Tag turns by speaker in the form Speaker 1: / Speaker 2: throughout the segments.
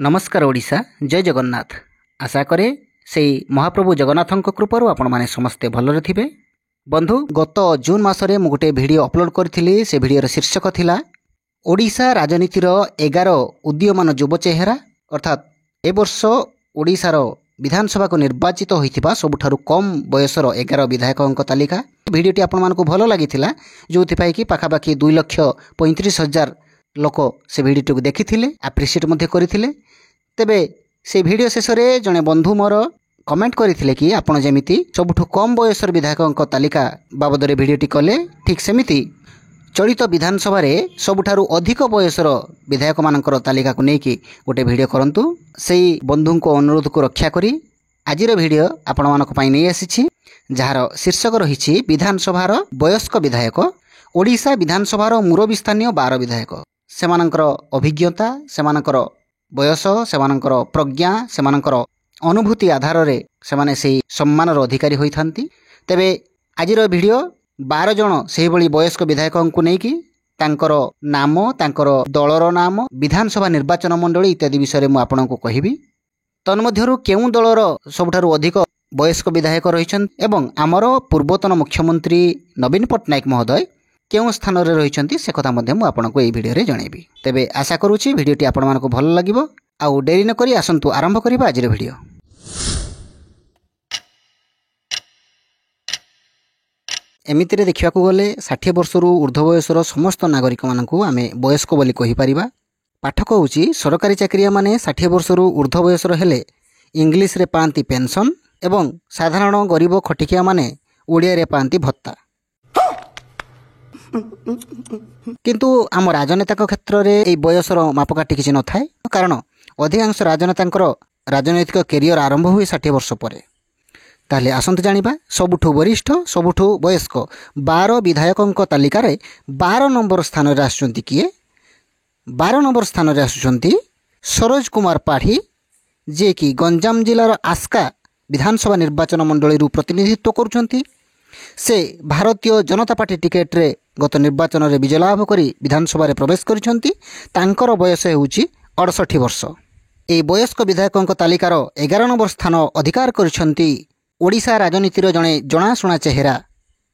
Speaker 1: नमस्कार ओडिशा जय जगन्नाथ। आशा करे से महाप्रभु जगन्नाथ कृपारू आपण मैंने समस्ते भलरे थिबे। बंधु गत जून मासरे मु गोटे भिडियो अपलोड करथिली। से भिडियोर शीर्षक थिला ओडिशा राजनीतिर 11 उदीयमान युव चेहरा, अर्थात ए वर्ष ओडिशार विधानसभा को निर्वाचित होइथिबा सबुठारु कम बयसर 11 विधायकों तालिका। भिडियोटी आपण मानकु भल लागिथिला, जोथिपाई कि पाखापाखि 2,35,000 लोक से भिडियोटी को देखिथिले, एप्रिशिएट मध्ये करिथिले। तेबे से भिडियो शेष में जड़े बंधु मोर कमेंट करथिले कि आपण जेमिति सबुठु कम बयसर विधायकों तालिका बाबदरे भिडियोटी कले, ठीक सेमिति चलित विधानसभा रे सबुठारु अधिक बयसर विधायक मानकर तालिका को लेकिन गोटे भिडियो करंतु। सेई बंधु को अनुरोध को रक्षा करी आजिर भिडियो आपण मानक पई नै आसीछि, जार शीर्षक रहिछि विधानसभार वयस्क विधायक। ओडिशा विधानसभार मुरबी स्थानीय 12 विधायक, सेमानकर अभिज्ञता, सेमानकर बयस, सेमानकर प्रज्ञा, सेमानकर अनुभूति आधार रे सेमाने सेही सम्मानर अधिकारी होइथांती। तेबे आजिर भिडियो 12 जन सेही भली वयस्क विधायकों को नेकी तांकर नाम, तांकर दलर नाम, विधानसभा निर्वाचन मंडली इत्यादि विषय मु आपनको कहिबी। तन्मध्यरु केउ दलर सबुठारु अधिक वयस्क विधायक रहिछन्ति एवं आमर पूर्वतन मुख्यमंत्री नवीन पट्टनायक महोदय केउ स्थान रे रहिछन्ति से कथा मध्ये मु आपनको एई भिडियो रे जणेबी। तेबे आशा करूछि भिडियोटी आपण मानको भल लागिबो। आउ देरी न करी आसंतु आरंभ करिबा आजिर भिडियो। एमितिरे देखिबाकू गले 60 वर्षरु ऊर्ध्व बयसर समस्त नागरिक मानकू आमे वयस्क बोली कहि परिबा। पाठक होउछि सरकारी चाकरिया माने 60 वर्षरु ऊर्ध्व बयसर हेले इंग्लिश रे पांती पेंशन एवं साधारण गरीब खटिकिया माने ओडिया रे पांती भत्ता। किंतु आम राजनेता क्षेत्र में यह बयसर मापकाठी किसी न थाए, कारण अधिकांश राजनेता राजनैतिक कैरियर आरंभ हुए 60 वर्ष पर। ताहले आसंतु जानिबा सबुठु वरिष्ठ सबुठु वयस्क 12 विधायकों तालिका रे 12 नंबर स्थान रे आसुचंती किए। 12 नंबर स्थान रे आसुचंती सरोज कुमार पाढ़ी, जे कि गंजाम जिलार आस्का विधानसभा निर्वाचन मंडली प्रतिनिधित्व करुचंती। से भारतीय जनता पार्टी टिकेट रे गत निर्वाचन रे विजय लाभ करी विधानसभा रे प्रवेश करिसंती। तांकर बयस हेउची 68 वर्ष। ए वयस्क विधायकों तालिकार 11 नंबर स्थान अधिकार करिसंती ओडिशा राजनीतिर जणे जणाशुणा चेहरा,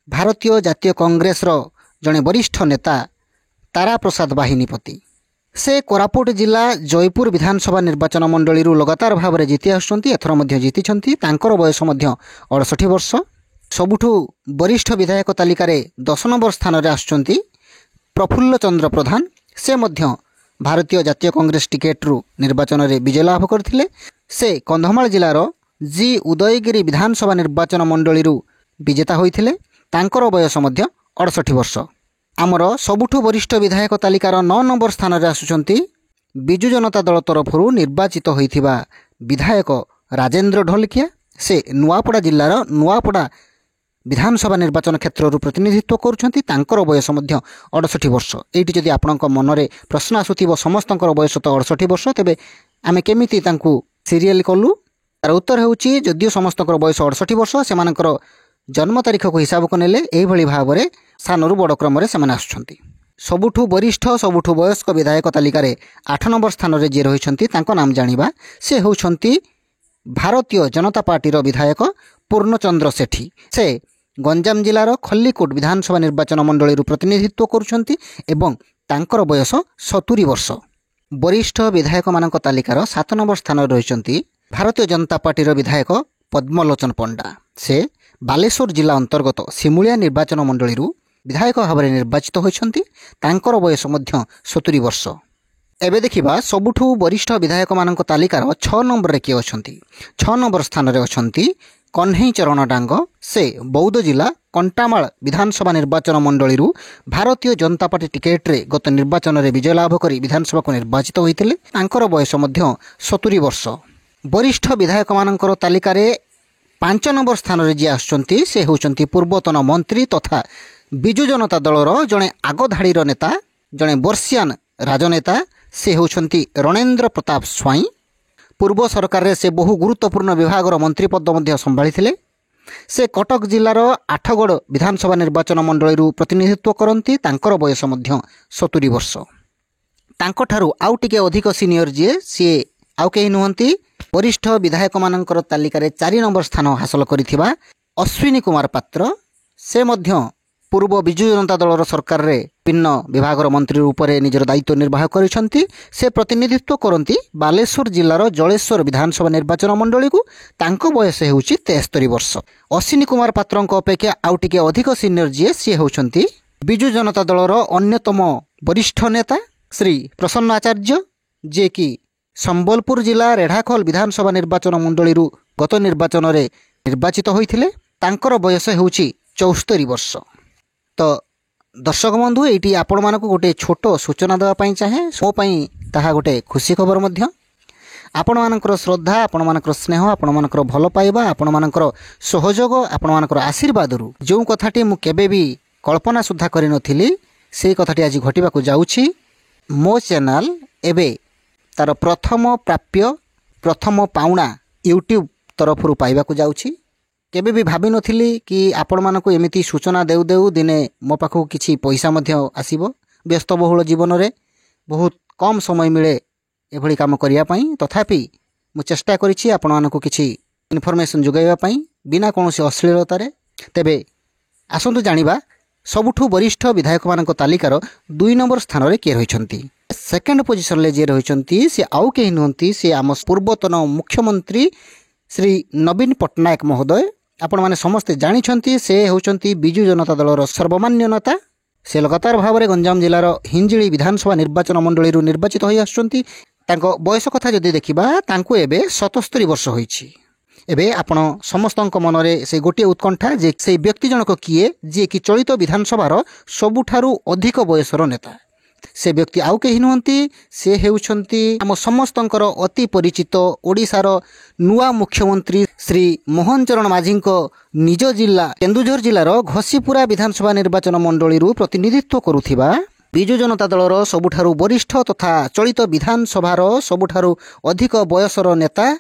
Speaker 1: भारतीय जातीय कांग्रेस रो जणे वरिष्ठ नेता तारा प्रसाद बाहिनीपति। से कोरापुट जिला जयपुर विधानसभा निर्वाचन मंडली लगातार भाव में जीति आसुचंती, एथर मध्य जीतिछंती। तांकर बयस मध्य 68 वर्ष। सबुठु वरिष्ठ विधायक तालिकार 10 नंबर स्थान रे आसुचंती प्रफुल्ल चंद्र प्रधान। से मध्य भारतीय जातीय कांग्रेस टिकेट रु निर्वाचन रे विजय लाभ करथिले। से कंधमाल जिलार जी उदयगिरी विधानसभा निर्वाचन मंडली विजेता होइथिले। तांकर बयस मध्य 68 वर्ष। आमर सबुठु वरिष्ठ विधायक तालिकार 9 नंबर स्थान रे आसुचंती बिजु जनता दल तरफरु निर्वाचित होइथिबा विधायक राजेंद्र ढोलकिया। से नुआपड़ा जिलार नुआपड़ा विधानसभा निर्वाचन क्षेत्र प्रतिनिधित्व करुछंती। तांकर बयस मध्य 68 वर्ष। एठी जदि आपनक मनरे प्रश्न आसुथिबो समस्तंकर बयस तो 68 वर्ष, तेबे आमे केमिति तांकू सीरियल कलु? तार उत्तर हेउची जदियो समस्तंकर बयस 68 वर्ष, सेमानकर जन्म तारीख को हिसाब को नेले एही भली भाबरे सानरु बड़ क्रम रे सेमान आसुछंती। सबुठु वरिष्ठ सबुठु वयस्क विधायक तालिका 8 नंबर स्थान रे जे रहिछंती तांको नाम जानिबा। से हेउछंती भारतीय जनता पार्टी विधायक पूर्णचंद्र सेठी। से गंजाम जिलार खल्लीकोट विधानसभा निर्वाचन मंडली प्रतिनिधित्व करुछंती एवं तांकर बयस 70 वर्ष। वरिष्ठ विधायक मानक तालिकार 7 नंबर स्थान रहिछंती भारतीय जनता पार्टी विधायक पद्मलोचन पंडा। से बालेश्वर जिला अंतर्गत सिमुलिया निर्वाचन मंडली विधायक भाव में निर्वाचित होइछंती। तांकर बयस मध्य 70 वर्ष। एबे देखिबा सबुठु वरिष्ठ विधायक मानक तालिकार 6 नंबर रे किए अछंती। 6 नंबर स्थान रे अछंती कन्हई चरण डांग। से बौद्ध जिला कंटामाल विधानसभा निर्वाचन मंडली भारतीय जनता पार्टी टिकेट रे गत निर्वाचन रे विजय लाभ करी विधानसभा को निर्वाचित होइतिले। तांकर बयस मध्य 70 वर्ष। वरिष्ठ विधायक मानकर तालिकार 5 नंबर स्थान रे जे आछंती से होउचंती पूर्वतन मंत्री तथा बिजु जनता दलर जणे आगधाड़ीर नेता, जणे वर्षियान राजनेता। से होउछंती रणेंद्र प्रताप स्वाई। पूर्व सरकार रे से बहु गुरुत्वपूर्ण विभाग मंत्री पद मध्य संभाळिथिले। से कटक जिलार आठगड़ विधानसभा निर्वाचन मंडली प्रतिनिधित्व करती। तांकर बयस मध्य 70 वर्ष। तांको ठारू आउ टिके अधिक सीनियर जे सी ଆଉ କେହି ନୁହନ୍ତି वरिष्ठ विधायक मानकर तालिकार 4 नंबर स्थान हासिल करिथिबा अश्विनी कुमार पात्र। से मध्य पूर्व विजु जनता दलर सरकार रे भिन्न विभाग मंत्री रूप में निजर दायित्व निर्वाह करिसेंती। से प्रतिनिधित्व करती बालेश्वर जिलार जलेश्वर विधानसभा निर्वाचन मंडली को। तांको बयस हेउची 73 वर्ष। अश्विनी कुमार पात्र अपेक्षा आउ टिके अधिक सीनियर जी सी होउछंती विजु जनता दलर अन्यतम वरिष्ठ नेता श्री प्रसन्न आचार्य, जे कि संबलपुर जिला रेढ़ाखोल विधानसभा निर्वाचन मंडली गत निर्वाचन में निर्वाचित होइथिले। तांकर बयस हेउची 74 वर्ष। तो दर्शक बंधु ये आपण मानक गोटे छोट सूचना देवाई चाहे मो ताहा गोटे खुशी खबर मध्य। आपण मानकर श्रद्धा, आपण मानकर स्नेह, आपण मानकर भल पाइबा, आपण मानकर सहयोग, आपण मानकर आशीर्वाद जो कथाटी मु केबे भी कल्पना सुद्धा करि नथिली से कथाटी आज घटिबाकू जाउछि। मो चैनल एबे तार प्रथम प्राप्य प्रथम पाउना यूट्यूब तरफरु पाइबाकू जाउछि। केबे भी भाभी नथिली कि आपण मानकू एमिति सूचना देउ देउ दिने मो पाखु किछि पैसा मध्य आसीबो। व्यस्तबहुल जीवन रे बहुत कम समय मिले एभली काम करिया पई, तथापि मु चेष्टा करिछि आपण मानकू किछि इनफॉरमेशन जुगाइबा पई बिना कोनोसी अश्लीलता रे। तेबे आसंतु जानिबा सबुठु वरिष्ठ विधायक मानक तालिकार 2 नंबर स्थान रे के रहिछंती। सेकेंड पोजिशन ले जे रहिछंती से आउ केही नहंती, से आम पूर्वतन मुख्यमंत्री श्री नवीन पट्टनायक महोदय। आपण माने समस्ते जानिछंती से होउछंती विजु जनता दलर सर्वमान्य नेता। से लगातार भाव में गंजाम जिलार हिंजिली विधानसभा निर्वाचन मंडली निर्वाचित होई आछंती। तांको बयस कथा जदि देखिबा तांको एबे 77 वर्ष होईछि। एबे आपण समस्तक मनरे से गोटे उत्कंठा जे से व्यक्ति जनक किए जे कि चलित विधानसभार सबुठारु अधिक बयसर नेता। से व्यक्ति आउ केही नहंती, से हेउछंती आम समस्तंकर अति परिचित ओडिशार नुआ मुख्यमंत्री श्री मोहन चरण माझीको निज जिला केन्दुझर जिलार घसीपुरा विधानसभा निर्वाचन मंडली प्रतिनिधित्व करुथिबा विजु जनता दलर सबुठारु वरिष्ठ तथा चलित विधानसभार सबुठारु अधिक बयसर नेता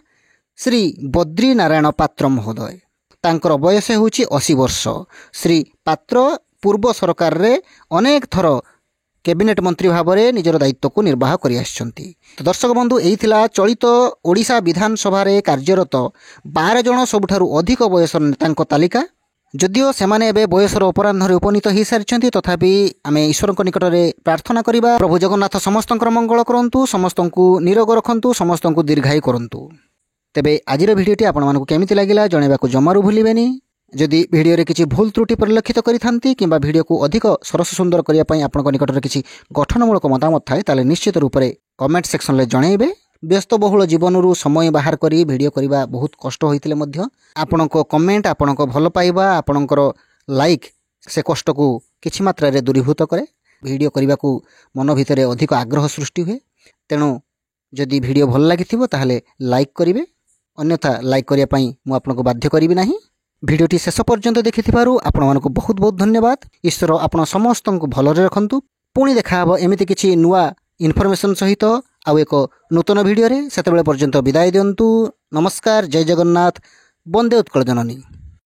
Speaker 1: श्री बद्री नारायण पात्र महोदय। तांकर बयस हेउची 80 वर्ष। श्री पात्र पूर्व सरकार रे अनेक थर कैबिनेट मंत्री भाव में निजर दायित्व को निर्वाह करि आछंती। तो दर्शक बंधु यही थिला चलित ओडिशा विधानसभा रे कार्यरत 12 जन सबुठारु अधिक बयसर नेतांक तालिका। जदिओ सेमाने एबे बयसर अपराह्न उपनीत हो सारी, तथापि आमे ईश्वर निकट में प्रार्थना करिबा प्रभु जगन्नाथ समस्तंकर मंगल करंतु, समस्तंकु निरोग रखंतु, समस्तंकु दीर्घायु करंतु। तेबे आजिर भिडियोटी आपण मानकु केमिति लागिला जणेबाकू जमारू भूलिबेनी। जदि भिडियो रे किछि भूल त्रुटि परिलक्षित करिथांती किंबा भिडियो को अधिक सरस सुंदर करिया पई आपनक निकट रे किछि गठनमूलक मतामत थाए ताले निश्चित रूप से कमेंट सेक्शन ले जणेबे। व्यस्तबहुल जीवनरू समय बाहर करी भिडियो करिबा बहुत कष्ट होइतिले मध्य आपनक कमेंट, आपनक भल पाइबा, आपनकर लाइक से कष्ट को किछि मात्रा रे दूरीभूत करे। भिडियो करिबाकू मन भितरे अधिक आग्रह सृष्टि हुए। तेणु जदि भिडियो भल लागिथिबो ताहले लाइक करिवे, अन्यथा लाइक करिया पई मु आपनक बाध्य करिवि नाही। भिडियोटी शेष पर्यंत देखिथिबारु आपण मानकु बहुत बहुत धन्यवाद। ईश्वर आपण समस्तंकु भलरे रखंतु। पुणी देखा हबो एमिति किछि नुआ इनफॉरमेशन सहित आउ एक नूतन भिडियो रे। सेतेबेले पर्यंत विदाय दियंतु। नमस्कार, जय जगन्नाथ, वंदे उत्कल जननी।